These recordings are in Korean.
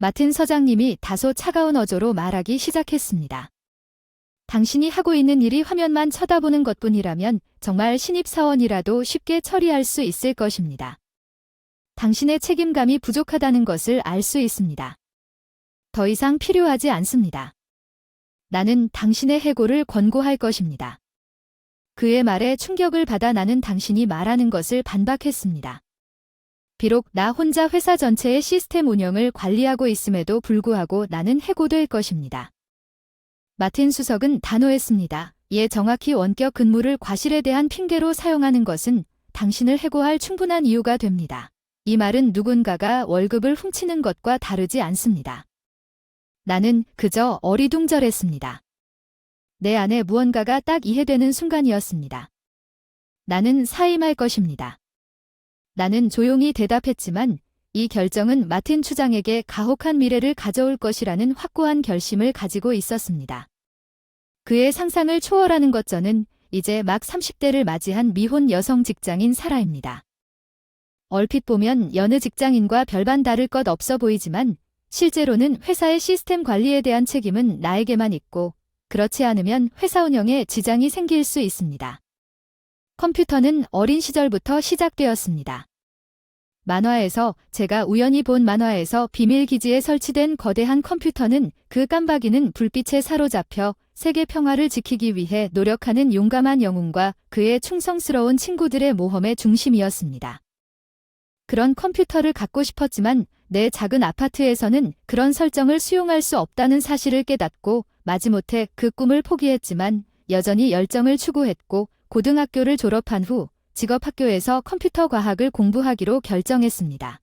마틴 서장님이 다소 차가운 어조로 말하기 시작했습니다. 당신이 하고 있는 일이 화면만 쳐다보는 것뿐이라면 정말 신입사원이라도 쉽게 처리할 수 있을 것입니다. 당신의 책임감이 부족하다는 것을 알 수 있습니다. 더 이상 필요하지 않습니다. 나는 당신의 해고를 권고할 것입니다. 그의 말에 충격을 받아 나는 당신이 말하는 것을 반박했습니다. 비록 나 혼자 회사 전체의 시스템 운영을 관리하고 있음에도 불구하고 나는 해고될 것입니다. 마틴 수석은 단호했습니다. 예, 정확히 원격 근무를 과실에 대한 핑계로 사용하는 것은 당신을 해고할 충분한 이유가 됩니다. 이 말은 누군가가 월급을 훔치는 것과 다르지 않습니다. 나는 그저 어리둥절했습니다. 내 안에 무언가가 딱 이해되는 순간이었습니다. 나는 사임할 것입니다. 나는 조용히 대답했지만 이 결정은 마틴 추장에게 가혹한 미래를 가져올 것이라는 확고한 결심을 가지고 있었습니다. 그의 상상을 초월하는 것 저는 이제 막 30대를 맞이한 미혼 여성 직장인 사라입니다. 얼핏 보면 여느 직장인과 별반 다를 것 없어 보이지만 실제로는 회사의 시스템 관리에 대한 책임은 나에게만 있고 그렇지 않으면 회사 운영에 지장이 생길 수 있습니다. 컴퓨터는 어린 시절부터 시작되었습니다. 만화에서 제가 우연히 본 만화에서 비밀기지에 설치된 거대한 컴퓨터는 그 깜박이는 불빛에 사로잡혀 세계 평화를 지키기 위해 노력하는 용감한 영웅과 그의 충성스러운 친구들의 모험의 중심이었습니다. 그런 컴퓨터를 갖고 싶었지만 내 작은 아파트에서는 그런 설정을 수용할 수 없다는 사실을 깨닫고 마지못해 그 꿈을 포기했지만 여전히 열정을 추구했고 고등학교를 졸업한 후 직업학교에서 컴퓨터 과학을 공부하기로 결정했습니다.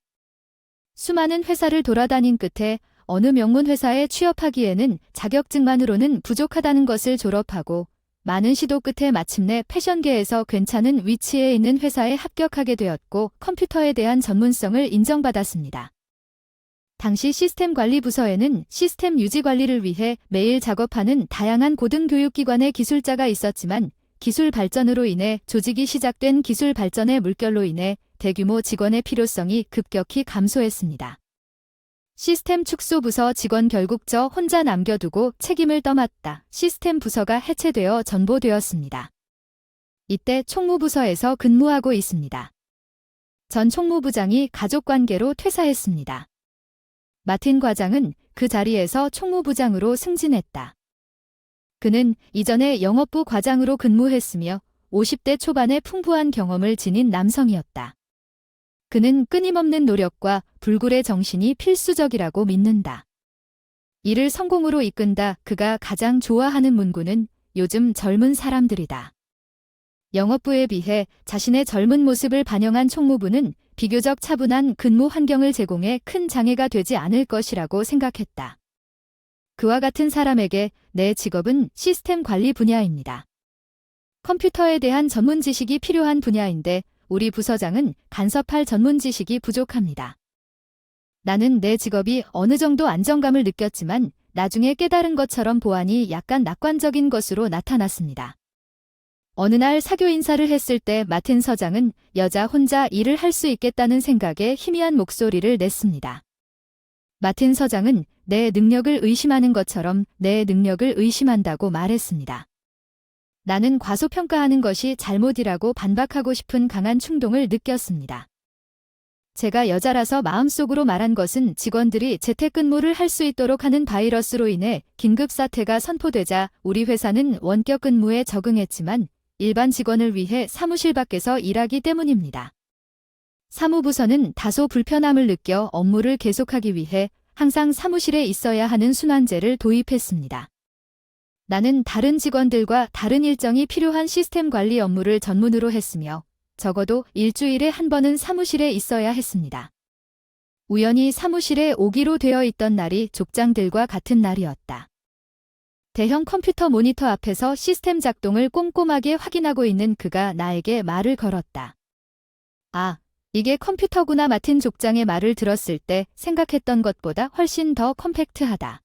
수많은 회사를 돌아다닌 끝에 어느 명문 회사에 취업하기에는 자격증만으로는 부족하다는 것을 졸업하고 많은 시도 끝에 마침내 패션계에서 괜찮은 위치에 있는 회사에 합격하게 되었고 컴퓨터에 대한 전문성을 인정받았습니다. 당시 시스템 관리 부서에는 시스템 유지 관리를 위해 매일 작업하는 다양한 고등교육기관의 기술자가 있었지만 기술 발전으로 인해 조직이 시작된 기술 발전의 물결로 인해 대규모 직원의 필요성이 급격히 감소했습니다. 시스템 축소 부서 직원 결국 저 혼자 남겨두고 책임을 떠맡다. 시스템 부서가 해체되어 전보되었습니다. 이때 총무부서에서 근무하고 있습니다. 전 총무부장이 가족관계로 퇴사했습니다. 마틴 과장은 그 자리에서 총무부장으로 승진했다. 그는 이전에 영업부 과장으로 근무했으며 50대 초반의 풍부한 경험을 지닌 남성이었다. 그는 끊임없는 노력과 불굴의 정신이 필수적이라고 믿는다. 이를 성공으로 이끈다. 그가 가장 좋아하는 문구는 요즘 젊은 사람들이다. 영업부에 비해 자신의 젊은 모습을 반영한 총무부는 비교적 차분한 근무 환경을 제공해 큰 장애가 되지 않을 것이라고 생각했다. 그와 같은 사람에게 내 직업은 시스템 관리 분야입니다. 컴퓨터에 대한 전문 지식이 필요한 분야인데 우리 부서장은 간섭할 전문 지식이 부족합니다. 나는 내 직업이 어느 정도 안정감을 느꼈지만 나중에 깨달은 것처럼 보아니 약간 낙관적인 것으로 나타났습니다. 어느 날 사교 인사를 했을 때 마틴 서장은 여자 혼자 일을 할 수 있겠다는 생각에 희미한 목소리를 냈습니다. 마틴 서장은 내 능력을 의심하는 것처럼 내 능력을 의심한다고 말했습니다. 나는 과소평가하는 것이 잘못이라고 반박하고 싶은 강한 충동을 느꼈습니다. 제가 여자라서 마음속으로 말한 것은 직원들이 재택근무를 할 수 있도록 하는 바이러스로 인해 긴급사태가 선포되자 우리 회사는 원격 근무에 적응했지만 일반 직원을 위해 사무실 밖에서 일하기 때문입니다. 사무부서는 다소 불편함을 느껴 업무를 계속하기 위해 항상 사무실에 있어야 하는 순환제를 도입했습니다. 나는 다른 직원들과 다른 일정이 필요한 시스템 관리 업무를 전문으로 했으며 적어도 일주일에 한 번은 사무실에 있어야 했습니다. 우연히 사무실에 오기로 되어 있던 날이 족장들과 같은 날이었다. 대형 컴퓨터 모니터 앞에서 시스템 작동을 꼼꼼하게 확인하고 있는 그가 나에게 말을 걸었다. 아, 이게 컴퓨터구나. 마틴 족장의 말을 들었을 때 생각했던 것보다 훨씬 더 컴팩트하다.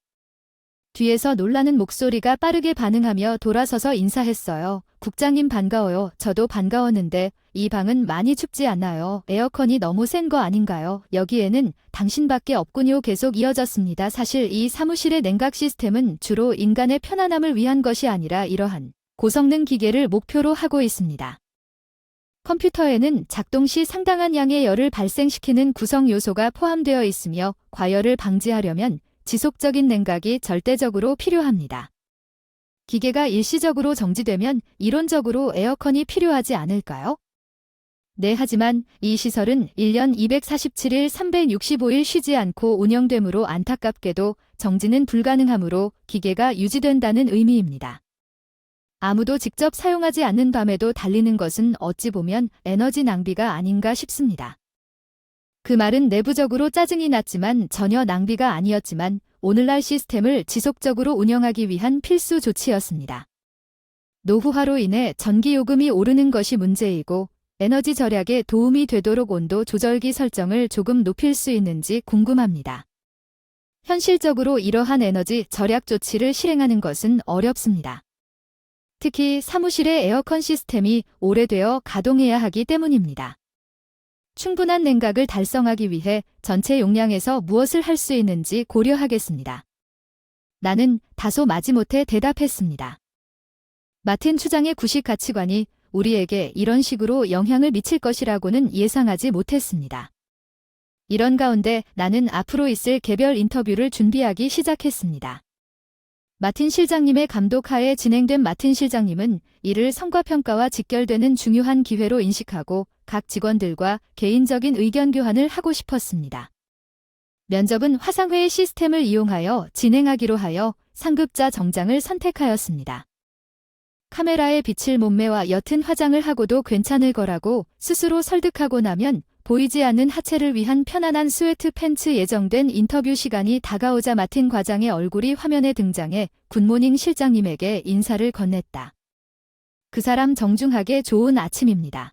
뒤에서 놀라는 목소리가 빠르게 반응하며 돌아서서 인사했어요. 국장님 반가워요. 저도 반가웠는데 이 방은 많이 춥지 않나요? 에어컨이 너무 센 거 아닌가요? 여기에는 당신밖에 없군요. 계속 이어졌습니다. 사실 이 사무실의 냉각 시스템은 주로 인간의 편안함을 위한 것이 아니라 이러한 고성능 기계를 목표로 하고 있습니다. 컴퓨터에는 작동 시 상당한 양의 열을 발생시키는 구성 요소가 포함되어 있으며 과열을 방지하려면 지속적인 냉각이 절대적으로 필요합니다. 기계가 일시적으로 정지되면 이론적으로 에어컨이 필요하지 않을까요? 네, 하지만 이 시설은 1년 247일 365일 쉬지 않고 운영되므로 안타깝게도 정지는 불가능하므로 기계가 유지된다는 의미입니다. 아무도 직접 사용하지 않는 밤에도 달리는 것은 어찌 보면 에너지 낭비가 아닌가 싶습니다. 그 말은 내부적으로 짜증이 났지만 전혀 낭비가 아니었지만 오늘날 시스템을 지속적으로 운영하기 위한 필수 조치였습니다. 노후화로 인해 전기요금이 오르는 것이 문제이고 에너지 절약에 도움이 되도록 온도 조절기 설정을 조금 높일 수 있는지 궁금합니다. 현실적으로 이러한 에너지 절약 조치를 실행하는 것은 어렵습니다. 특히 사무실의 에어컨 시스템이 오래되어 가동해야 하기 때문입니다. 충분한 냉각을 달성하기 위해 전체 용량에서 무엇을 할 수 있는지 고려하겠습니다. 나는 다소 마지못해 대답했습니다. 마틴 추장의 구식 가치관이 우리에게 이런 식으로 영향을 미칠 것이라고는 예상하지 못했습니다. 이런 가운데 나는 앞으로 있을 개별 인터뷰를 준비하기 시작했습니다. 마틴 실장님의 감독하에 진행된 마틴 실장님은 이를 성과평가와 직결되는 중요한 기회로 인식하고 각 직원들과 개인적인 의견 교환을 하고 싶었습니다. 면접은 화상회의 시스템을 이용하여 진행하기로 하여 상급자 정장을 선택하였습니다. 카메라에 비칠 몸매와 옅은 화장을 하고도 괜찮을 거라고 스스로 설득하고 나면 보이지 않는 하체를 위한 편안한 스웨트 팬츠 예정된 인터뷰 시간이 다가오자 마틴 과장의 얼굴이 화면에 등장해 굿모닝 실장님에게 인사를 건넸다. 그 사람 정중하게 좋은 아침입니다.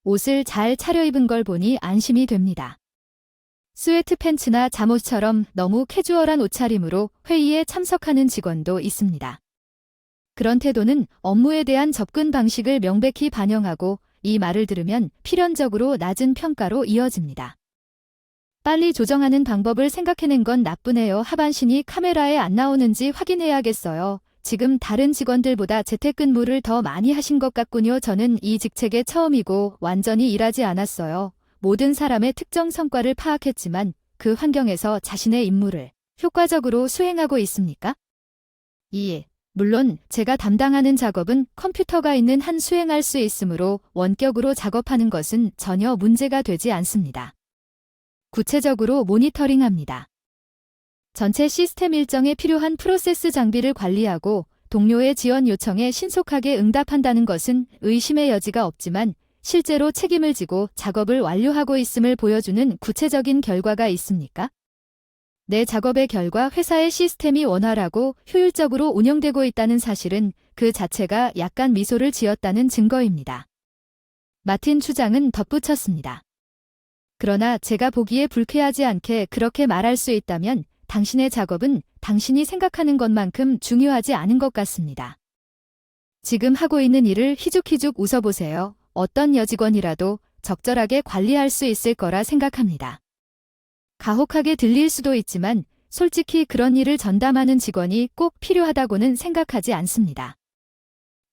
옷을 잘 차려입은 걸 보니 안심이 됩니다. 스웨트 팬츠나 잠옷처럼 너무 캐주얼한 옷차림으로 회의에 참석하는 직원도 있습니다. 그런 태도는 업무에 대한 접근 방식을 명백히 반영하고 이 말을 들으면 필연적으로 낮은 평가로 이어집니다. 빨리 조정하는 방법을 생각해낸 건 나쁘네요. 하반신이 카메라에 안 나오는지 확인해야겠어요. 지금 다른 직원들보다 재택근무를 더 많이 하신 것 같군요. 저는 이 직책에 처음이고 완전히 일하지 않았어요. 모든 사람의 특정 성과를 파악했지만 그 환경에서 자신의 임무를 효과적으로 수행하고 있습니까? 2. 물론 제가 담당하는 작업은 컴퓨터가 있는 한 수행할 수 있으므로 원격으로 작업하는 것은 전혀 문제가 되지 않습니다. 구체적으로 모니터링합니다. 전체 시스템 일정에 필요한 프로세스 장비를 관리하고 동료의 지원 요청에 신속하게 응답한다는 것은 의심의 여지가 없지만 실제로 책임을 지고 작업을 완료하고 있음을 보여주는 구체적인 결과가 있습니까? 내 작업의 결과 회사의 시스템이 원활하고 효율적으로 운영되고 있다는 사실은 그 자체가 약간 미소를 지었다는 증거입니다. 마틴 추장은 덧붙였습니다. 그러나 제가 보기에 불쾌하지 않게 그렇게 말할 수 있다면 당신의 작업은 당신이 생각하는 것만큼 중요하지 않은 것 같습니다. 지금 하고 있는 일을 희죽희죽 웃어보세요. 어떤 여직원이라도 적절하게 관리할 수 있을 거라 생각합니다. 가혹하게 들릴 수도 있지만 솔직히 그런 일을 전담하는 직원이 꼭 필요하다고는 생각하지 않습니다.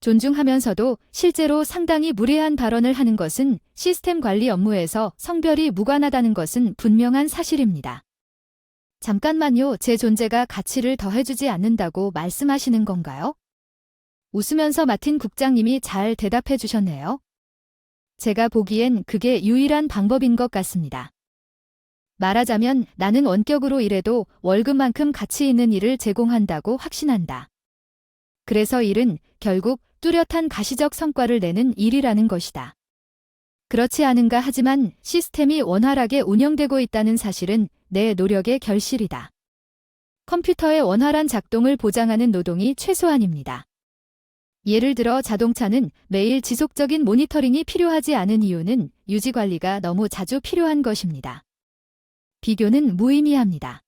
존중하면서도 실제로 상당히 무례한 발언을 하는 것은 시스템 관리 업무에서 성별이 무관하다는 것은 분명한 사실입니다. 잠깐만요. 제 존재가 가치를 더해주지 않는다고 말씀하시는 건가요? 웃으면서 마틴 국장님이 잘 대답해 주셨네요. 제가 보기엔 그게 유일한 방법인 것 같습니다. 말하자면 나는 원격으로 일해도 월급만큼 가치 있는 일을 제공한다고 확신한다. 그래서 일은 결국 뚜렷한 가시적 성과를 내는 일이라는 것이다. 그렇지 않은가 하지만 시스템이 원활하게 운영되고 있다는 사실은 내 노력의 결실이다. 컴퓨터의 원활한 작동을 보장하는 노동이 최소한입니다. 예를 들어 자동차는 매일 지속적인 모니터링이 필요하지 않은 이유는 유지 관리가 너무 자주 필요한 것입니다. 비교는 무의미합니다.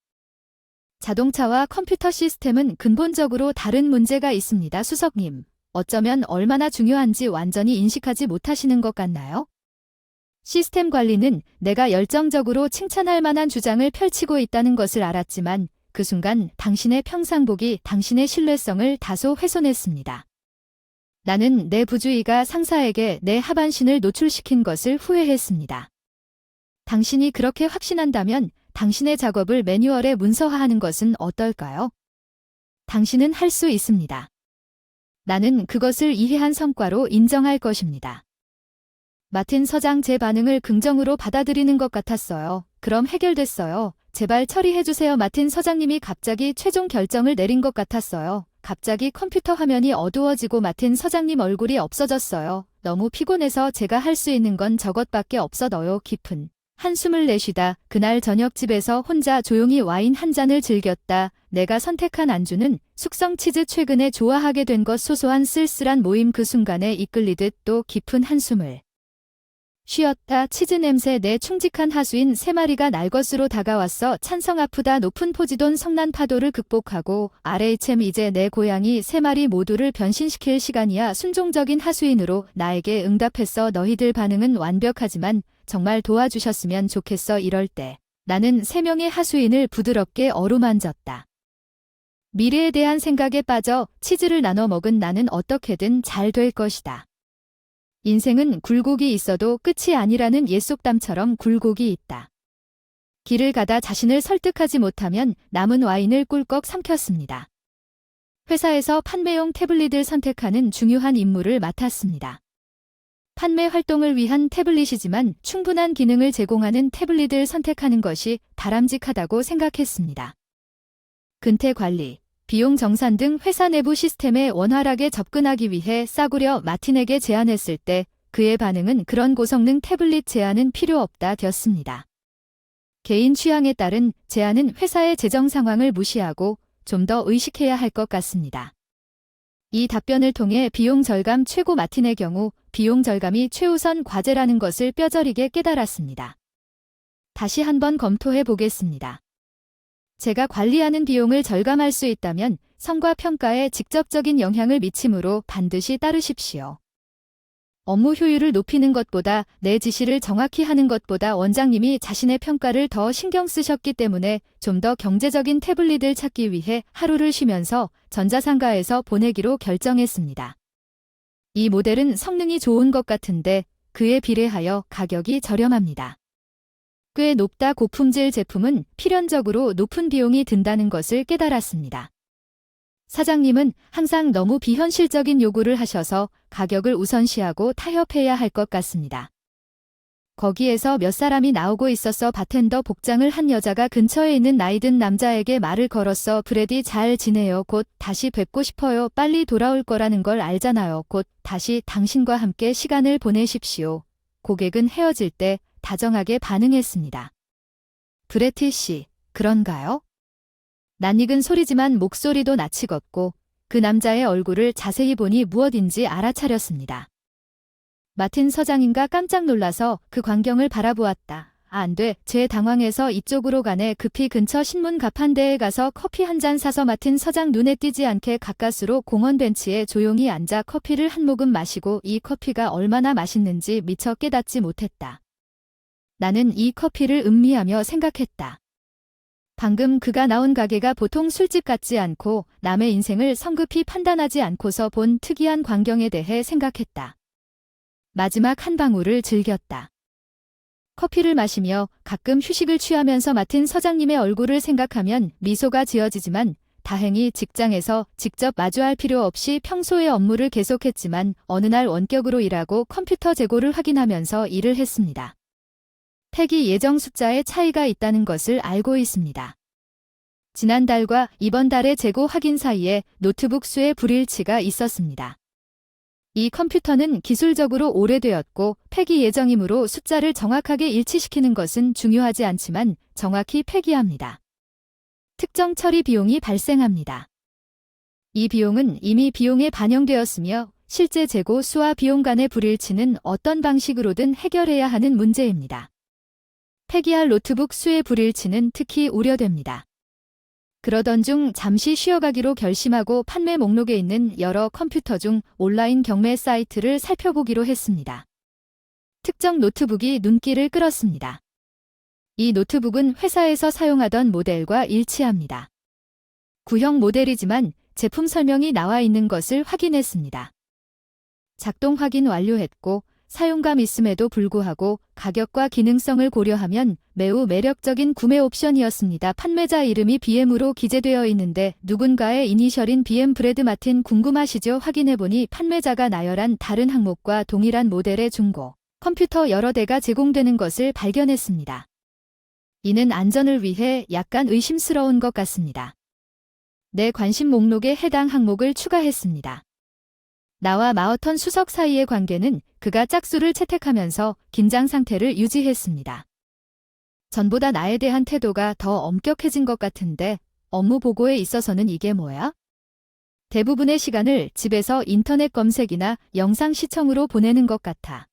자동차와 컴퓨터 시스템은 근본적으로 다른 문제가 있습니다. 수석님, 어쩌면 얼마나 중요한지 완전히 인식하지 못하시는 것 같나요? 시스템 관리는 내가 열정적으로 칭찬할 만한 주장을 펼치고 있다는 것을 알았지만 그 순간 당신의 평상복이 당신의 신뢰성을 다소 훼손했습니다. 나는 내 부주의가 상사에게 내 하반신을 노출시킨 것을 후회했습니다. 당신이 그렇게 확신한다면 당신의 작업을 매뉴얼에 문서화하는 것은 어떨까요? 당신은 할 수 있습니다. 나는 그것을 이해한 성과로 인정할 것입니다. 마틴 서장 제 반응을 긍정으로 받아들이는 것 같았어요. 그럼 해결됐어요. 제발 처리해주세요. 마틴 서장님이 갑자기 최종 결정을 내린 것 같았어요. 갑자기 컴퓨터 화면이 어두워지고 마틴 서장님 얼굴이 없어졌어요. 너무 피곤해서 제가 할 수 있는 건 저것밖에 없어요. 깊은 한숨을 내쉬다 그날 저녁 집에서 혼자 조용히 와인 한 잔을 즐겼다. 내가 선택한 안주는 숙성 치즈 최근에 좋아하게 된 것 소소한 쓸쓸한 모임 그 순간에 이끌리듯 또 깊은 한숨을 쉬었다. 치즈 냄새 내 충직한 하수인 3마리가 날 것으로 다가왔어. 찬성 아프다. 높은 포지돈 성난 파도를 극복하고 RHM 이제 내 고양이 3마리 모두를 변신시킬 시간이야. 순종적인 하수인으로 나에게 응답했어. 너희들 반응은 완벽하지만 정말 도와주셨으면 좋겠어. 이럴 때 나는 3명의 하수인을 부드럽게 어루만졌다. 미래에 대한 생각에 빠져 치즈를 나눠 먹은 나는 어떻게든 잘 될 것이다. 인생은 굴곡이 있어도 끝이 아니라는 옛속담처럼 굴곡이 있다. 길을 가다 자신을 설득하지 못하면 남은 와인을 꿀꺽 삼켰습니다. 회사에서 판매용 태블릿을 선택하는 중요한 임무를 맡았습니다. 판매 활동을 위한 태블릿이지만 충분한 기능을 제공하는 태블릿을 선택하는 것이 바람직하다고 생각했습니다. 근태 관리, 비용 정산 등 회사 내부 시스템에 원활하게 접근하기 위해 싸구려 마틴에게 제안했을 때 그의 반응은 그런 고성능 태블릿 제안은 필요 없다 였습니다. 개인 취향에 따른 제안은 회사의 재정 상황을 무시하고 좀 더 의식해야 할 것 같습니다. 이 답변을 통해 비용 절감 최고 마틴의 경우 비용 절감이 최우선 과제라는 것을 뼈저리게 깨달았습니다. 다시 한번 검토해 보겠습니다. 제가 관리하는 비용을 절감할 수 있다면 성과 평가에 직접적인 영향을 미치므로 반드시 따르십시오. 업무 효율을 높이는 것보다 내 지시를 정확히 하는 것보다 원장님이 자신의 평가를 더 신경 쓰셨기 때문에 좀 더 경제적인 태블릿을 찾기 위해 하루를 쉬면서 전자상가에서 보내기로 결정했습니다. 이 모델은 성능이 좋은 것 같은데 그에 비례하여 가격이 저렴합니다. 꽤 높다. 고품질 제품은 필연적으로 높은 비용이 든다는 것을 깨달았습니다. 사장님은 항상 너무 비현실적인 요구를 하셔서 가격을 우선시하고 타협해야 할 것 같습니다. 거기에서 몇 사람이 나오고 있었어. 바텐더 복장을 한 여자가 근처에 있는 나이든 남자에게 말을 걸었어. 브래디 잘 지내요. 곧 다시 뵙고 싶어요. 빨리 돌아올 거라는 걸 알잖아요. 곧 다시 당신과 함께 시간을 보내십시오. 고객은 헤어질 때 다정하게 반응했습니다. 브레티 씨, 그런가요? 낯익은 소리지만 목소리도 낯익었고 그 남자의 얼굴을 자세히 보니 무엇인지 알아차렸습니다. 마틴 서장인가 깜짝 놀라서 그 광경을 바라보았다. 안 돼. 제 당황해서 이쪽으로 가네. 급히 근처 신문 가판대에 가서 커피 한 잔 사서 마틴 서장 눈에 띄지 않게 가까스로 공원 벤치에 조용히 앉아 커피를 한 모금 마시고 이 커피가 얼마나 맛있는지 미처 깨닫지 못했다. 나는 이 커피를 음미하며 생각했다. 방금 그가 나온 가게가 보통 술집 같지 않고 남의 인생을 성급히 판단하지 않고서 본 특이한 광경에 대해 생각했다. 마지막 한 방울을 즐겼다. 커피를 마시며 가끔 휴식을 취하면서 마틴 서장님의 얼굴을 생각하면 미소가 지어지지만 다행히 직장에서 직접 마주할 필요 없이 평소의 업무를 계속했지만 어느 날 원격으로 일하고 컴퓨터 재고를 확인하면서 일을 했습니다. 폐기 예정 숫자에 차이가 있다는 것을 알고 있습니다. 지난달과 이번 달의 재고 확인 사이에 노트북 수의 불일치가 있었습니다. 이 컴퓨터는 기술적으로 오래되었고 폐기 예정이므로 숫자를 정확하게 일치시키는 것은 중요하지 않지만 정확히 폐기합니다. 특정 처리 비용이 발생합니다. 이 비용은 이미 비용에 반영되었으며 실제 재고 수와 비용 간의 불일치는 어떤 방식으로든 해결해야 하는 문제입니다. 폐기할 노트북 수의 불일치는 특히 우려됩니다. 그러던 중 잠시 쉬어가기로 결심하고 판매 목록에 있는 여러 컴퓨터 중 온라인 경매 사이트를 살펴보기로 했습니다. 특정 노트북이 눈길을 끌었습니다. 이 노트북은 회사에서 사용하던 모델과 일치합니다. 구형 모델이지만 제품 설명이 나와 있는 것을 확인했습니다. 작동 확인 완료했고 사용감 있음에도 불구하고 가격과 기능성을 고려하면 매우 매력적인 구매 옵션이었습니다. 판매자 이름이 BM으로 기재되어 있는데 누군가의 이니셜인 BM 브래드 마틴 궁금하시죠? 확인해보니 판매자가 나열한 다른 항목과 동일한 모델의 중고 컴퓨터 여러 대가 제공되는 것을 발견했습니다. 이는 안전을 위해 약간 의심스러운 것 같습니다. 내 관심 목록에 해당 항목을 추가했습니다. 나와 마어턴 수석 사이의 관계는 그가 짝수를 채택하면서 긴장 상태를 유지했습니다. 전보다 나에 대한 태도가 더 엄격해진 것 같은데 업무 보고에 있어서는 이게 뭐야? 대부분의 시간을 집에서 인터넷 검색이나 영상 시청으로 보내는 것 같아.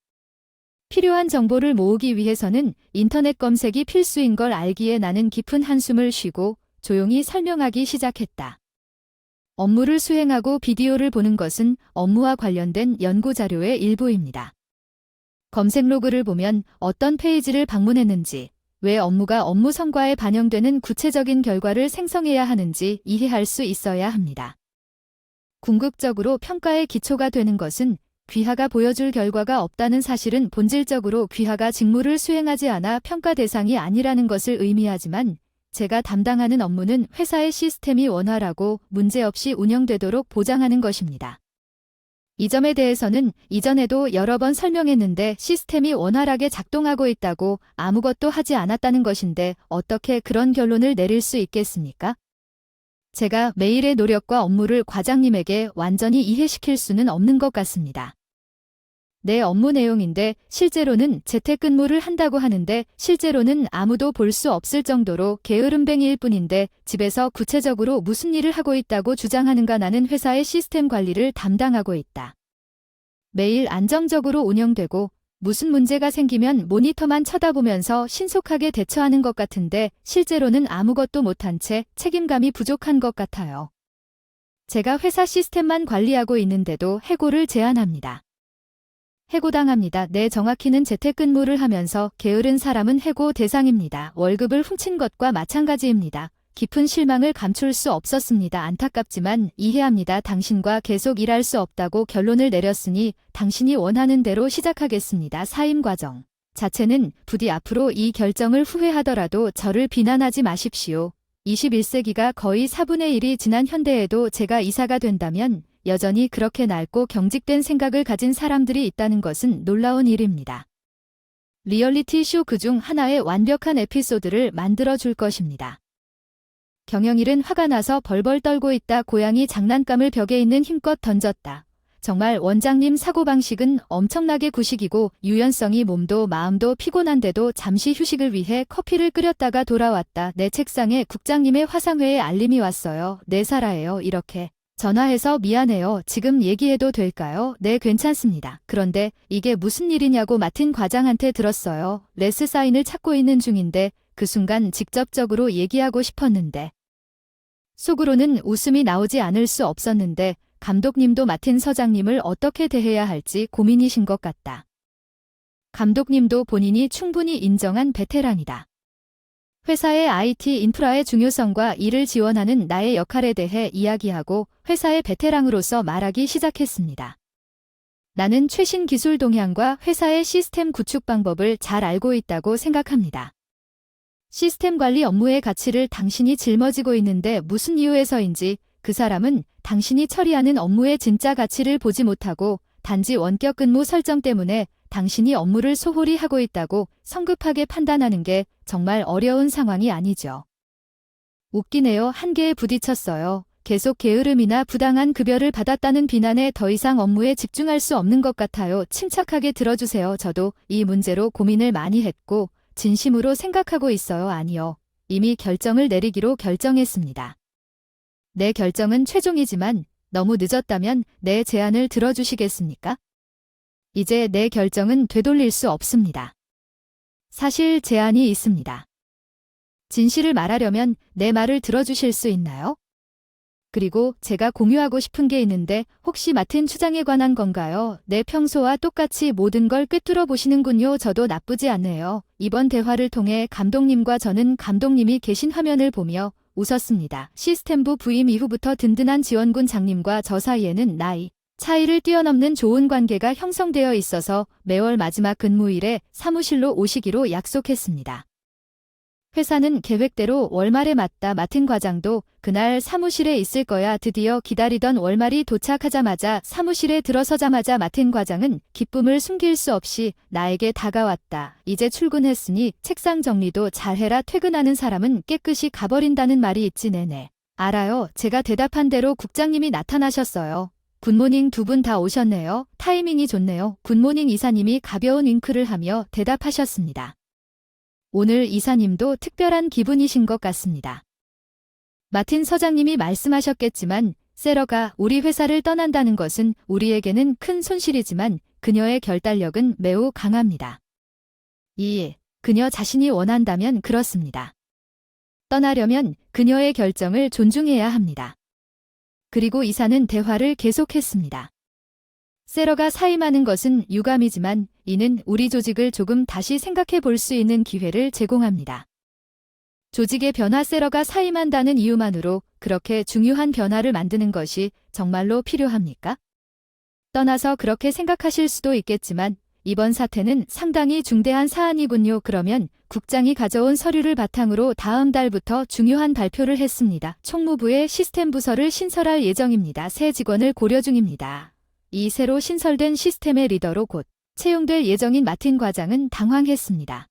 필요한 정보를 모으기 위해서는 인터넷 검색이 필수인 걸 알기에 나는 깊은 한숨을 쉬고 조용히 설명하기 시작했다. 업무를 수행하고 비디오를 보는 것은 업무와 관련된 연구 자료의 일부입니다. 검색 로그를 보면 어떤 페이지를 방문했는지, 왜 업무가 업무 성과에 반영되는 구체적인 결과를 생성해야 하는지 이해할 수 있어야 합니다. 궁극적으로 평가의 기초가 되는 것은 귀하가 보여줄 결과가 없다는 사실은 본질적으로 귀하가 직무를 수행하지 않아 평가 대상이 아니라는 것을 의미하지만 제가 담당하는 업무는 회사의 시스템이 원활하고 문제없이 운영되도록 보장하는 것입니다. 이 점에 대해서는 이전에도 여러 번 설명했는데 시스템이 원활하게 작동하고 있다고 아무것도 하지 않았다는 것인데 어떻게 그런 결론을 내릴 수 있겠습니까? 제가 매일의 노력과 업무를 과장님에게 완전히 이해시킬 수는 없는 것 같습니다. 내 업무 내용인데 실제로는 재택근무를 한다고 하는데 실제로는 아무도 볼 수 없을 정도로 게으름뱅이일 뿐인데 집에서 구체적으로 무슨 일을 하고 있다고 주장하는가. 나는 회사의 시스템 관리를 담당하고 있다. 매일 안정적으로 운영되고 무슨 문제가 생기면 모니터만 쳐다보면서 신속하게 대처하는 것 같은데 실제로는 아무것도 못한 채 책임감이 부족한 것 같아요. 제가 회사 시스템만 관리하고 있는데도 해고를 제안합니다. 해고당합니다. 네, 정확히는 재택근무를 하면서 게으른 사람은 해고 대상입니다. 월급을 훔친 것과 마찬가지입니다. 깊은 실망을 감출 수 없었습니다. 안타깝지만 이해합니다. 당신과 계속 일할 수 없다고 결론을 내렸으니 당신이 원하는 대로 시작하겠습니다. 사임 과정 자체는 부디 앞으로 이 결정을 후회하더라도 저를 비난하지 마십시오. 21세기가 거의 4분의 1이 지난 현대에도 제가 이사가 된다면 여전히 그렇게 낡고 경직된 생각을 가진 사람들이 있다는 것은 놀라운 일입니다. 리얼리티 쇼 그중 하나의 완벽한 에피소드를 만들어 줄 것입니다. 경영일은 화가 나서 벌벌 떨고 있다. 고양이 장난감을 벽에 있는 힘껏 던졌다. 정말 원장님 사고방식은 엄청나게 구식이고 유연성이 몸도 마음도 피곤한데도 잠시 휴식을 위해 커피를 끓였다가 돌아왔다. 내 책상에 국장님의 화상회의 알림이 왔어요. 네, 사라예요. 이렇게. 전화해서 미안해요. 지금 얘기해도 될까요? 네, 괜찮습니다. 그런데 이게 무슨 일이냐고 마틴 과장한테 들었어요. 레스 사인을 찾고 있는 중인데 그 순간 직접적으로 얘기하고 싶었는데 속으로는 웃음이 나오지 않을 수 없었는데 감독님도 마틴 서장님을 어떻게 대해야 할지 고민이신 것 같다. 감독님도 본인이 충분히 인정한 베테랑이다. 회사의 IT 인프라의 중요성과 이를 지원하는 나의 역할에 대해 이야기하고 회사의 베테랑으로서 말하기 시작했습니다. 나는 최신 기술 동향과 회사의 시스템 구축 방법을 잘 알고 있다고 생각합니다. 시스템 관리 업무의 가치를 당신이 짊어지고 있는데 무슨 이유에서인지 그 사람은 당신이 처리하는 업무의 진짜 가치를 보지 못하고 단지 원격 근무 설정 때문에 당신이 업무를 소홀히 하고 있다고 성급하게 판단하는 게 정말 어려운 상황이 아니죠. 웃기네요. 한계에 부딪혔어요. 계속 게으름이나 부당한 급여를 받았다는 비난에 더 이상 업무에 집중할 수 없는 것 같아요. 침착하게 들어주세요. 저도 이 문제로 고민을 많이 했고 진심으로 생각하고 있어요. 아니요. 이미 결정을 내리기로 결정했습니다. 내 결정은 최종이지만 너무 늦었다면 내 제안을 들어주시겠습니까? 이제 내 결정은 되돌릴 수 없습니다. 사실 제안이 있습니다. 진실을 말하려면 내 말을 들어주실 수 있나요? 그리고 제가 공유하고 싶은 게 있는데 혹시 맡은 추장에 관한 건가요? 네, 평소와 똑같이 모든 걸 꿰뚫어 보시는군요. 저도 나쁘지 않네요. 이번 대화를 통해 감독님과 저는 감독님이 계신 화면을 보며 웃었습니다. 시스템부 부임 이후부터 든든한 지원군 장님과 저 사이에는 나이 차이를 뛰어넘는 좋은 관계가 형성되어 있어서 매월 마지막 근무일에 사무실로 오시기로 약속했습니다. 회사는 계획대로 월말에 맞다. 맡은 과장도 그날 사무실에 있을 거야. 드디어 기다리던 월말이 도착하자마자 사무실에 들어서자마자 맡은 과장은 기쁨을 숨길 수 없이 나에게 다가왔다. 이제 출근했으니 책상 정리도 잘해라. 퇴근하는 사람은 깨끗이 가버린다는 말이 있지. 네네. 알아요. 제가 대답한 대로 국장님이 나타나셨어요. 굿모닝. 두 분 다 오셨네요. 타이밍이 좋네요. 굿모닝. 이사님이 가벼운 윙크를 하며 대답하셨습니다. 오늘 이사님도 특별한 기분이신 것 같습니다. 마틴 서장님이 말씀하셨겠지만 세러가 우리 회사를 떠난다는 것은 우리에게는 큰 손실이지만 그녀의 결단력은 매우 강합니다. 그녀 자신이 원한다면 그렇습니다. 떠나려면 그녀의 결정을 존중해야 합니다. 그리고 이사는 대화를 계속했습니다. 세러가 사임하는 것은 유감이지만 이는 우리 조직을 조금 다시 생각해 볼 수 있는 기회를 제공합니다. 조직의 변화. 세러가 사임한다는 이유만으로 그렇게 중요한 변화를 만드는 것이 정말로 필요합니까? 떠나서 그렇게 생각하실 수도 있겠지만 이번 사태는 상당히 중대한 사안이군요. 그러면 국장이 가져온 서류를 바탕으로 다음 달부터 중요한 발표를 했습니다. 총무부의 시스템 부서를 신설할 예정입니다. 새 직원을 고려 중입니다. 이 새로 신설된 시스템의 리더로 곧 채용될 예정인 마틴 과장은 당황했습니다.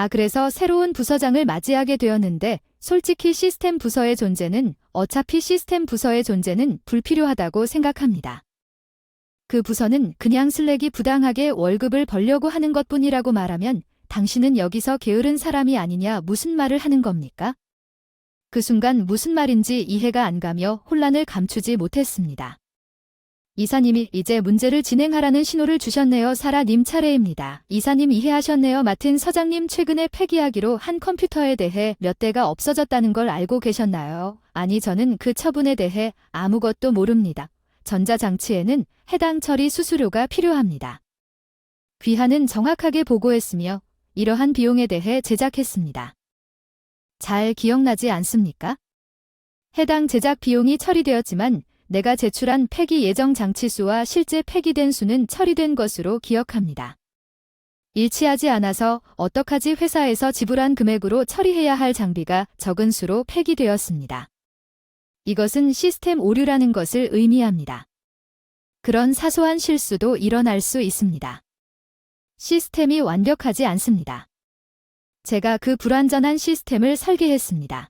그래서 새로운 부서장을 맞이하게 되었는데 솔직히 시스템 부서의 존재는 어차피 시스템 부서의 존재는 불필요하다고 생각합니다. 그 부서는 그냥 슬랙이 부당하게 월급을 벌려고 하는 것뿐이라고 말하면 당신은 여기서 게으른 사람이 아니냐 무슨 말을 하는 겁니까? 그 순간 무슨 말인지 이해가 안 가며 혼란을 감추지 못했습니다. 이사님이 이제 문제를 진행하라는 신호를 주셨네요. 사라님 차례입니다. 이사님 이해하셨네요. 마틴 서장님 최근에 폐기하기로 한 컴퓨터에 대해 몇 대가 없어졌다는 걸 알고 계셨나요? 아니 저는 그 처분에 대해 아무것도 모릅니다. 전자장치에는 해당 처리 수수료가 필요합니다. 귀하는 정확하게 보고했으며 이러한 비용에 대해 제작했습니다. 잘 기억나지 않습니까? 해당 제작 비용이 처리되었지만 내가 제출한 폐기 예정 장치 수와 실제 폐기된 수는 처리된 것으로 기억합니다. 일치하지 않아서 어떡하지? 회사에서 지불한 금액으로 처리해야 할 장비가 적은 수로 폐기되었습니다. 이것은 시스템 오류라는 것을 의미합니다. 그런 사소한 실수도 일어날 수 있습니다. 시스템이 완벽하지 않습니다. 제가 그 불완전한 시스템을 설계했습니다.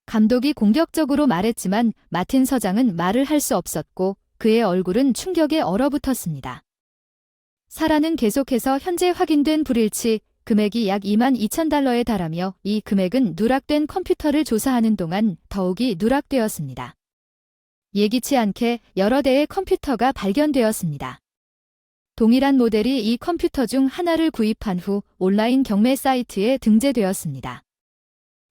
감독이 공격적으로 말했지만 마틴 서장은 말을 할 수 없었고 그의 얼굴은 충격에 얼어붙었습니다. 사라는 계속해서 현재 확인된 불일치 금액이 약 22,000달러에 달하며 이 금액은 누락된 컴퓨터를 조사하는 동안 더욱이 누락되었습니다. 예기치 않게 여러 대의 컴퓨터가 발견되었습니다. 동일한 모델이 이 컴퓨터 중 하나를 구입한 후 온라인 경매 사이트에 등재되었습니다.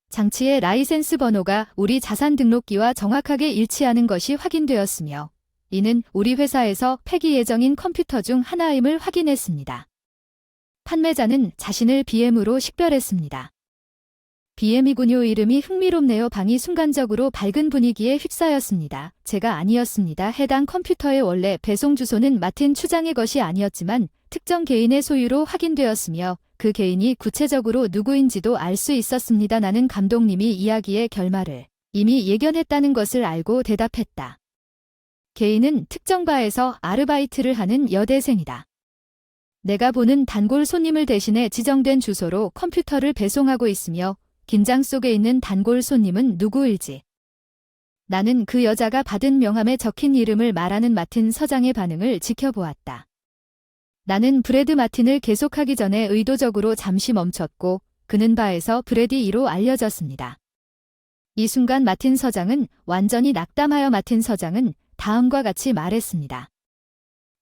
장치의 라이센스 번호가 우리 자산 등록기와 정확하게 일치하는 것이 확인되었으며 이는 우리 회사에서 폐기 예정인 컴퓨터 중 하나임을 확인했습니다. 판매자는 자신을 BM으로 식별했습니다. BM이군요. 이름이 흥미롭네요. 방이 순간적으로 밝은 분위기에 휩싸였습니다. 제가 아니었습니다. 해당 컴퓨터의 원래 배송 주소는 마틴 추장의 것이 아니었지만 특정 개인의 소유로 확인되었으며 그 개인이 구체적으로 누구인지도 알 수 있었습니다. 나는 감독님이 이야기의 결말을 이미 예견했다는 것을 알고 대답했다. 개인은 특정 바에서 아르바이트를 하는 여대생이다. 내가 보는 단골 손님을 대신해 지정된 주소로 컴퓨터를 배송하고 있으며 긴장 속에 있는 단골 손님은 누구일지. 나는 그 여자가 받은 명함에 적힌 이름을 말하는 마틴 서장의 반응을 지켜보았다. 나는 브래드 마틴을 계속하기 전에 의도적으로 잠시 멈췄고 그는 바에서 브래디 2로 알려졌습니다. 이 순간 마틴 서장은 완전히 낙담하여 마틴 서장은 다음과 같이 말했습니다.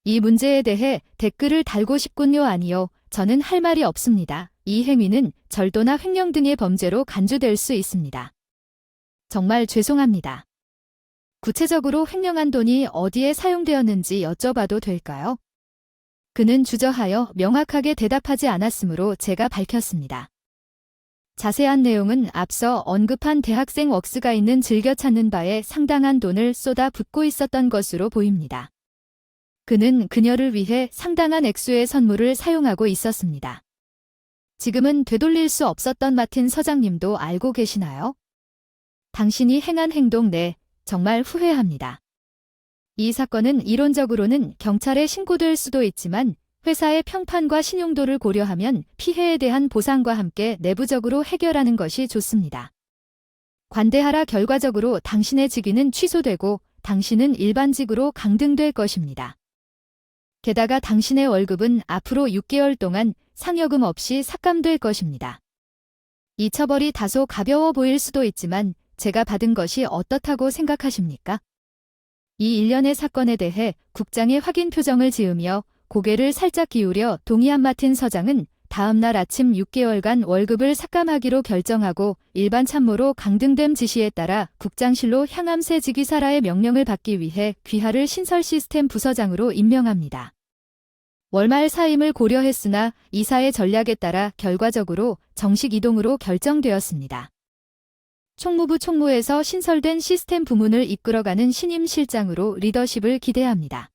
이 문제에 대해 댓글을 달고 싶군요. 아니요. 저는 할 말이 없습니다. 이 행위는 절도나 횡령 등의 범죄로 간주될 수 있습니다. 정말 죄송합니다. 구체적으로 횡령한 돈이 어디에 사용되었는지 여쭤봐도 될까요? 그는 주저하여 명확하게 대답하지 않았으므로 제가 밝혔습니다. 자세한 내용은 앞서 언급한 대학생 웍스가 있는 즐겨 찾는 바에 상당한 돈을 쏟아 붓고 있었던 것으로 보입니다. 그는 그녀를 위해 상당한 액수의 선물을 사용하고 있었습니다. 지금은 되돌릴 수 없었던 마틴 서장님도 알고 계시나요? 당신이 행한 행동 내 정말 후회합니다. 이 사건은 이론적으로는 경찰에 신고될 수도 있지만 회사의 평판과 신용도를 고려하면 피해에 대한 보상과 함께 내부적으로 해결하는 것이 좋습니다. 관대하라. 결과적으로 당신의 직위는 취소되고 당신은 일반직으로 강등될 것입니다. 게다가 당신의 월급은 앞으로 6개월 동안 상여금 없이 삭감될 것입니다. 이 처벌이 다소 가벼워 보일 수도 있지만 제가 받은 것이 어떻다고 생각하십니까? 이 일련의 사건에 대해 국장의 확인 표정을 지으며 고개를 살짝 기울여 동의한 마틴 서장은 다음 날 아침 6개월간 월급을 삭감하기로 결정하고 일반 참모로 강등됨 지시에 따라 국장실로 향함 새 직위사라의 명령을 받기 위해 귀하를 신설 시스템 부서장으로 임명합니다. 월말 사임을 고려했으나 이사의 전략에 따라 결과적으로 정식 이동으로 결정되었습니다. 총무부 총무에서 신설된 시스템 부문을 이끌어가는 신임 실장으로 리더십을 기대합니다.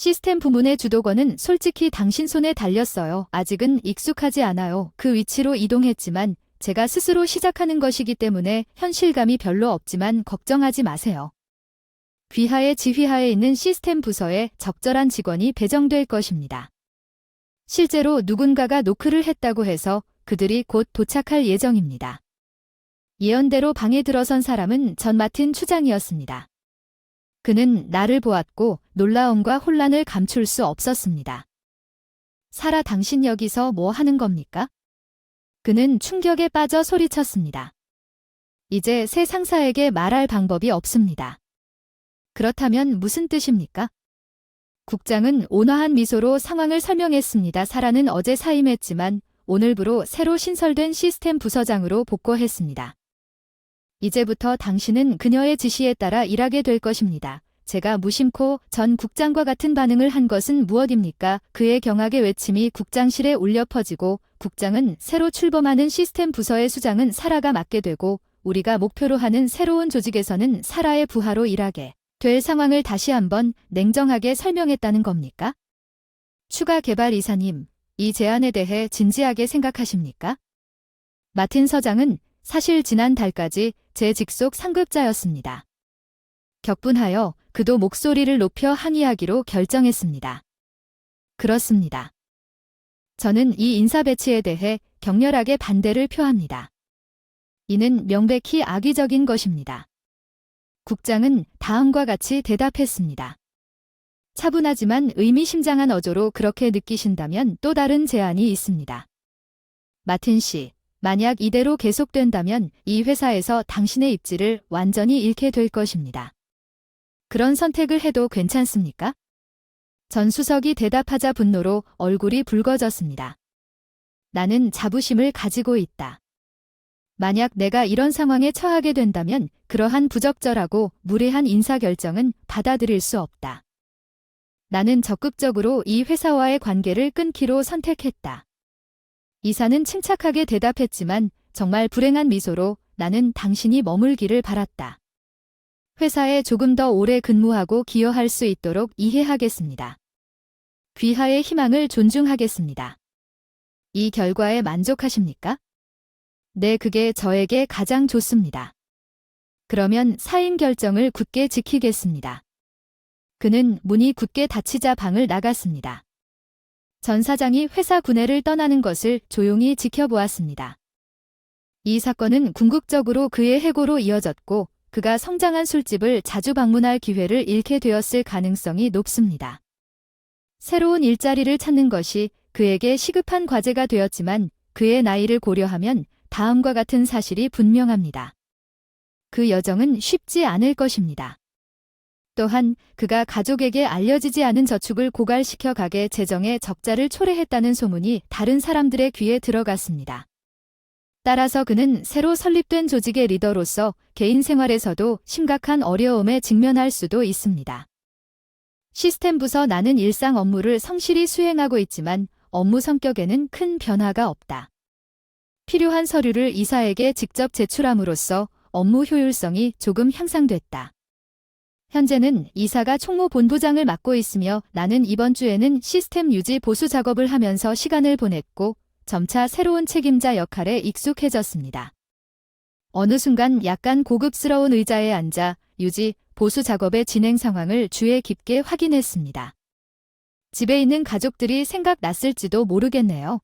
시스템 부문의 주도권은 솔직히 당신 손에 달렸어요. 아직은 익숙하지 않아요. 그 위치로 이동했지만 제가 스스로 시작하는 것이기 때문에 현실감이 별로 없지만 걱정하지 마세요. 귀하의 지휘하에 있는 시스템 부서에 적절한 직원이 배정될 것입니다. 실제로 누군가가 노크를 했다고 해서 그들이 곧 도착할 예정입니다. 예언대로 방에 들어선 사람은 전 마틴 추장이었습니다. 그는 나를 보았고 놀라움과 혼란을 감출 수 없었습니다. 사라, 당신 여기서 뭐 하는 겁니까? 그는 충격에 빠져 소리쳤습니다. 이제 새 상사에게 말할 방법이 없습니다. 그렇다면 무슨 뜻입니까? 국장은 온화한 미소로 상황을 설명했습니다. 사라는 어제 사임했지만 오늘부로 새로 신설된 시스템 부서장으로 복고했습니다. 이제부터 당신은 그녀의 지시에 따라 일하게 될 것입니다. 제가 무심코 전 국장과 같은 반응을 한 것은 무엇입니까? 그의 경악의 외침이 국장실에 울려 퍼지고 국장은 새로 출범하는 시스템 부서의 수장은 사라가 맡게 되고 우리가 목표로 하는 새로운 조직에서는 사라의 부하로 일하게 될 상황을 다시 한번 냉정하게 설명했다는 겁니까? 추가 개발 이사님, 이 제안에 대해 진지하게 생각하십니까? 마틴 서장은 사실 지난 달까지 제 직속 상급자였습니다. 격분하여 그도 목소리를 높여 항의하기로 결정했습니다. 그렇습니다. 저는 이 인사 배치에 대해 격렬하게 반대를 표합니다. 이는 명백히 악의적인 것입니다. 국장은 다음과 같이 대답했습니다. 차분하지만 의미심장한 어조로 그렇게 느끼신다면 또 다른 제안이 있습니다. 마틴 씨, 만약 이대로 계속된다면 이 회사에서 당신의 입지를 완전히 잃게 될 것입니다. 그런 선택을 해도 괜찮습니까? 전 수석이 대답하자 분노로 얼굴이 붉어졌습니다. 나는 자부심을 가지고 있다. 만약 내가 이런 상황에 처하게 된다면 그러한 부적절하고 무례한 인사결정은 받아들일 수 없다. 나는 적극적으로 이 회사와의 관계를 끊기로 선택했다. 이사는 침착하게 대답했지만 정말 불행한 미소로 나는 당신이 머물기를 바랐다. 회사에 조금 더 오래 근무하고 기여할 수 있도록 이해하겠습니다. 귀하의 희망을 존중하겠습니다. 이 결과에 만족하십니까? 네, 그게 저에게 가장 좋습니다. 그러면 사임 결정을 굳게 지키겠습니다. 그는 문이 굳게 닫히자 방을 나갔습니다. 전 사장이 회사 구내를 떠나는 것을 조용히 지켜보았습니다. 이 사건은 궁극적으로 그의 해고로 이어졌고 그가 성장한 술집을 자주 방문할 기회를 잃게 되었을 가능성이 높습니다. 새로운 일자리를 찾는 것이 그에게 시급한 과제가 되었지만 그의 나이를 고려하면 다음과 같은 사실이 분명합니다. 그 여정은 쉽지 않을 것입니다. 또한 그가 가족에게 알려지지 않은 저축을 고갈시켜 가게 재정에 적자를 초래했다는 소문이 다른 사람들의 귀에 들어갔습니다. 따라서 그는 새로 설립된 조직의 리더로서 개인 생활에서도 심각한 어려움에 직면할 수도 있습니다. 시스템 부서 나는 일상 업무를 성실히 수행하고 있지만 업무 성격에는 큰 변화가 없다. 필요한 서류를 이사에게 직접 제출함으로써 업무 효율성이 조금 향상됐다. 현재는 이사가 총무본부장을 맡고 있으며 나는 이번 주에는 시스템 유지 보수 작업을 하면서 시간을 보냈고 점차 새로운 책임자 역할에 익숙해졌습니다. 어느 순간 약간 고급스러운 의자에 앉아 유지, 보수 작업의 진행 상황을 주의 깊게 확인했습니다. 집에 있는 가족들이 생각났을지도 모르겠네요.